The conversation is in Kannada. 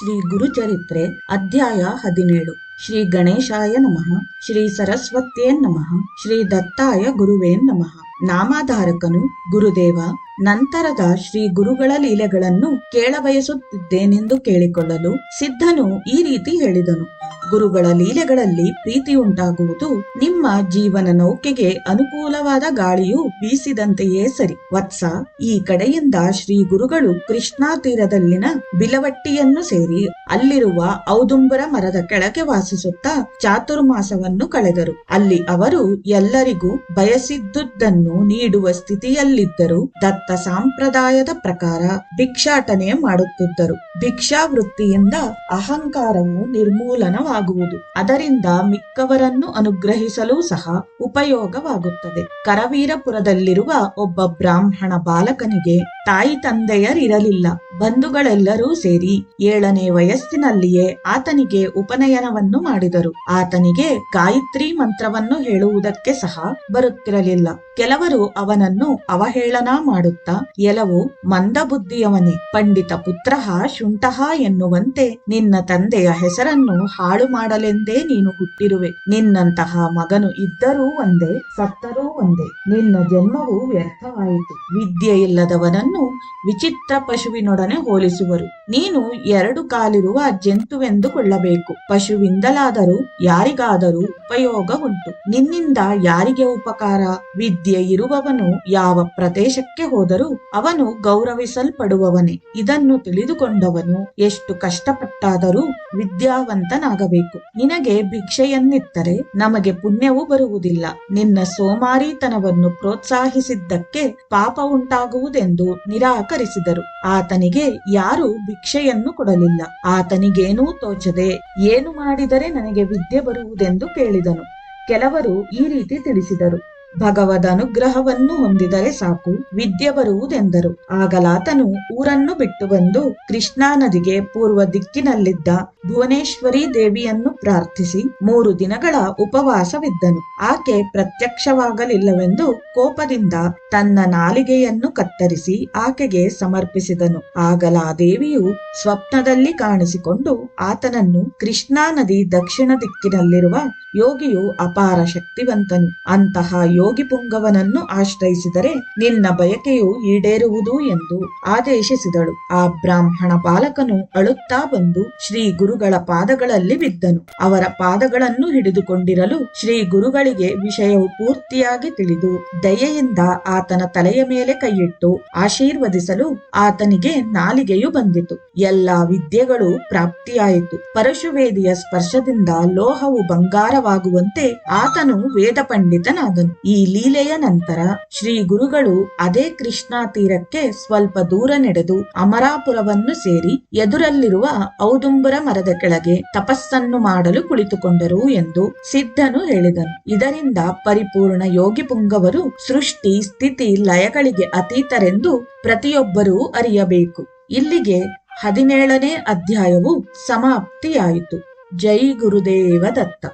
ಶ್ರೀ ಗುರುಚರಿತ್ರೆ ಅಧ್ಯಾಯ 17 ಶ್ರೀ ಗಣೇಶಾಯ ನಮಃ ಶ್ರೀ ಸರಸ್ವತ್ಯೇ ನಮಃ ಶ್ರೀ ದತ್ತಾಯ ಗುರುವೇ ನಮಃ. ನಾಮಧಾರಕನು ಗುರುದೇವ, ನಂತರದ ಶ್ರೀ ಗುರುಗಳ ಲೀಲೆಗಳನ್ನು ಕೇಳಬಯಸುತ್ತಿದ್ದೇನೆಂದು ಕೇಳಿಕೊಳ್ಳಲು ಸಿದ್ಧನು ಈ ರೀತಿ ಹೇಳಿದನು. ಗುರುಗಳ ಲೀಲೆಗಳಲ್ಲಿ ಪ್ರೀತಿ ಉಂಟಾಗುವುದು ನಿಮ್ಮ ಜೀವನ ನೌಕೆಗೆ ಅನುಕೂಲವಾದ ಗಾಳಿಯು ಬೀಸಿದಂತೆಯೇ ಸರಿ. ವತ್ಸ, ಈ ಕಡೆಯಿಂದ ಶ್ರೀ ಗುರುಗಳು ಕೃಷ್ಣಾ ತೀರದಲ್ಲಿನ ಬಿಲವಟ್ಟಿಯನ್ನು ಸೇರಿ ಅಲ್ಲಿರುವ ಔದುಂಬರ ಮರದ ಕೆಳಗೆ ವಾಸಿಸುತ್ತಾ ಚಾತುರ್ಮಾಸವನ್ನು ಕಳೆದರು. ಅಲ್ಲಿ ಅವರು ಎಲ್ಲರಿಗೂ ಬಯಸಿದ್ದುದನ್ನು ನೀಡುವ ಸ್ಥಿತಿಯಲ್ಲಿದ್ದರು. ದತ್ತ ಸಂಪ್ರದಾಯದ ಪ್ರಕಾರ ಭಿಕ್ಷಾಟನೆ ಮಾಡುತ್ತಿದ್ದರು. ಭಿಕ್ಷಾವೃತ್ತಿಯಿಂದ ಅಹಂಕಾರವು ನಿರ್ಮೂಲನವಾಗುವುದು, ಅದರಿಂದ ಮಿಕ್ಕವರನ್ನು ಅನುಗ್ರಹಿಸಲು ಸಹ ಉಪಯೋಗವಾಗುತ್ತದೆ. ಕರವೀರಪುರದಲ್ಲಿರುವ ಒಬ್ಬ ಬ್ರಾಹ್ಮಣ ಬಾಲಕನಿಗೆ ತಾಯಿ ತಂದೆಯರಿರಲಿಲ್ಲ. ಬಂಧುಗಳೆಲ್ಲರೂ ಸೇರಿ 7ನೇ ವಯಸ್ಸಿನಲ್ಲಿಯೇ ಆತನಿಗೆ ಉಪನಯನವನ್ನು ಮಾಡಿದರು. ಆತನಿಗೆ ಗಾಯತ್ರಿ ಮಂತ್ರವನ್ನು ಹೇಳುವುದಕ್ಕೆ ಸಹ ಬರುತ್ತಿರಲಿಲ್ಲ. ಕೆಲವರು ಅವನನ್ನು ಅವಹೇಳನ ಮಾಡುತ್ತಾ, ಎಲವು ಮಂದಬುದ್ಧಿಯವನೇ, ಪಂಡಿತ ಪುತ್ರಃ ಶುಂಠಃ ಎನ್ನುವಂತೆ ನಿನ್ನ ತಂದೆಯ ಹೆಸರನ್ನು ಹಾಳು ಮಾಡಲೆಂದೇ ನೀನು ಹುಟ್ಟಿರುವೆ. ನಿನ್ನಂತಹ ಮಗನು ಇದ್ದರೂ ಒಂದೇ, ಸತ್ತರೂ ಒಂದೇ. ನಿನ್ನ ಜನ್ಮವು ವ್ಯರ್ಥವಾಯಿತು. ವಿದ್ಯೆ ಇಲ್ಲದವನನ್ನು ವಿಚಿತ್ರ ಪಶುವಿನೊಡನೆ ಹೋಲಿಸುವರು. ನೀನು 2 ಕಾಲಿರುವ ಜಂತುವೆಂದುಕೊಳ್ಳಬೇಕು. ಪಶುವಿಂದಲಾದರೂ ಯಾರಿಗಾದರೂ ಉಪಯೋಗ ಉಂಟು. ನಿನ್ನಿಂದ ಯಾರಿಗೆ ಉಪಕಾರ? ವಿದ್ಯೆ ಇರುವವನು ಯಾವ ಪ್ರದೇಶಕ್ಕೆ ಹೋದರೂ ಅವನು ಗೌರವಿಸಲ್ಪಡುವವನೇ. ಇದನ್ನು ತಿಳಿದುಕೊಂಡವನು ಎಷ್ಟು ಕಷ್ಟಪಟ್ಟಾದರೂ ವಿದ್ಯಾವಂತನಾಗಬೇಕು. ನಿನಗೆ ಭಿಕ್ಷೆಯನ್ನಿತ್ತರೆ ನಮಗೆ ಪುಣ್ಯವು ಬರುವುದಿಲ್ಲ. ನಿನ್ನ ಸೋಮಾರಿತನವನ್ನು ಪ್ರೋತ್ಸಾಹಿಸಿದ್ದಕ್ಕೆ ಪಾಪ ಉಂಟಾಗುವುದೆಂದು ನಿರಾಕರಿಸಿದರು. ಆತನಿಗೆ ಯಾರೂ ಭಿಕ್ಷೆಯನ್ನು ಕೊಡಲಿಲ್ಲ. ಆತನಿಗೇನೂ ತೋಚದೆ ಏನು ಮಾಡಿದರೆ ನನಗೆ ವಿದ್ಯೆ ಬರುವುದೆಂದು ಕೇಳಿದನು. ಕೆಲವರು ಈ ರೀತಿ ತಿಳಿಸಿದರು, ಭಗವದ್ ಅನುಗ್ರಹವನ್ನು ಹೊಂದಿದರೆ ಸಾಕು, ವಿದ್ಯೆ ಬರುವುದೆಂದರು. ಆಗಲಾತನು ಊರನ್ನು ಬಿಟ್ಟು ಬಂದು ಕೃಷ್ಣಾ ನದಿಗೆ ಪೂರ್ವ ದಿಕ್ಕಿನಲ್ಲಿದ್ದ ಭುವನೇಶ್ವರಿ ದೇವಿಯನ್ನು ಪ್ರಾರ್ಥಿಸಿ 3 ದಿನಗಳ ಉಪವಾಸವಿದ್ದನು. ಆಕೆ ಪ್ರತ್ಯಕ್ಷವಾಗಲಿಲ್ಲವೆಂದು ಕೋಪದಿಂದ ತನ್ನ ನಾಲಿಗೆಯನ್ನು ಕತ್ತರಿಸಿ ಆಕೆಗೆ ಸಮರ್ಪಿಸಿದನು. ಆಗಲಾ ದೇವಿಯು ಸ್ವಪ್ನದಲ್ಲಿ ಕಾಣಿಸಿಕೊಂಡು ಆತನನ್ನು ಕೃಷ್ಣಾ ನದಿ ದಕ್ಷಿಣ ದಿಕ್ಕಿನಲ್ಲಿರುವ ಯೋಗಿಯು ಅಪಾರ ಶಕ್ತಿವಂತನು, ಅಂತಹ ಯೋಗಿ ಪುಂಗವನನ್ನು ಆಶ್ರಯಿಸಿದರೆ ನಿನ್ನ ಬಯಕೆಯು ಈಡೇರುವುದು ಎಂದು ಆದೇಶಿಸಿದಳು. ಆ ಬ್ರಾಹ್ಮಣ ಬಾಲಕನು ಅಳುತ್ತಾ ಬಂದು ಶ್ರೀ ಗುರುಗಳ ಪಾದಗಳಲ್ಲಿ ಬಿದ್ದನು. ಅವರ ಪಾದಗಳನ್ನು ಹಿಡಿದುಕೊಂಡಿರಲು ಶ್ರೀ ಗುರುಗಳಿಗೆ ವಿಷಯವು ಪೂರ್ತಿಯಾಗಿ ತಿಳಿದು ದಯೆಯಿಂದ ಆತನ ತಲೆಯ ಮೇಲೆ ಕೈಯಿಟ್ಟು ಆಶೀರ್ವದಿಸಲು ಆತನಿಗೆ ನಾಲಿಗೆಯು ಬಂದಿತು. ಎಲ್ಲಾ ವಿದ್ಯೆಗಳು ಪ್ರಾಪ್ತಿಯಾಯಿತು. ಪರಶುವೇದಿಯ ಸ್ಪರ್ಶದಿಂದ ಲೋಹವು ಬಂಗಾರವಾಗುವಂತೆ ಆತನು ವೇದ ಪಂಡಿತನಾದನು. ಈ ಲೀಲೆಯ ನಂತರ ಶ್ರೀ ಗುರುಗಳು ಅದೇ ಕೃಷ್ಣಾ ತೀರಕ್ಕೆ ಸ್ವಲ್ಪ ದೂರ ನಡೆದು ಅಮರಾಪುರವನ್ನು ಸೇರಿ ಎದುರಲ್ಲಿರುವ ಔದುಂಬರ ಮರದ ಕೆಳಗೆ ತಪಸ್ಸನ್ನು ಮಾಡಲು ಕುಳಿತುಕೊಂಡರು ಎಂದು ಸಿದ್ಧನು ಹೇಳಿದನು. ಇದರಿಂದ ಪರಿಪೂರ್ಣ ಯೋಗಿ ಪುಂಗವರು ಸೃಷ್ಟಿ ಸ್ಥಿತಿ ಲಯಗಳಿಗೆ ಅತೀತರೆಂದು ಪ್ರತಿಯೊಬ್ಬರೂ ಅರಿಯಬೇಕು. ಇಲ್ಲಿಗೆ 17ನೇ ಅಧ್ಯಾಯವು ಸಮಾಪ್ತಿಯಾಯಿತು. ಜೈ ಗುರುದೇವ ದತ್ತ.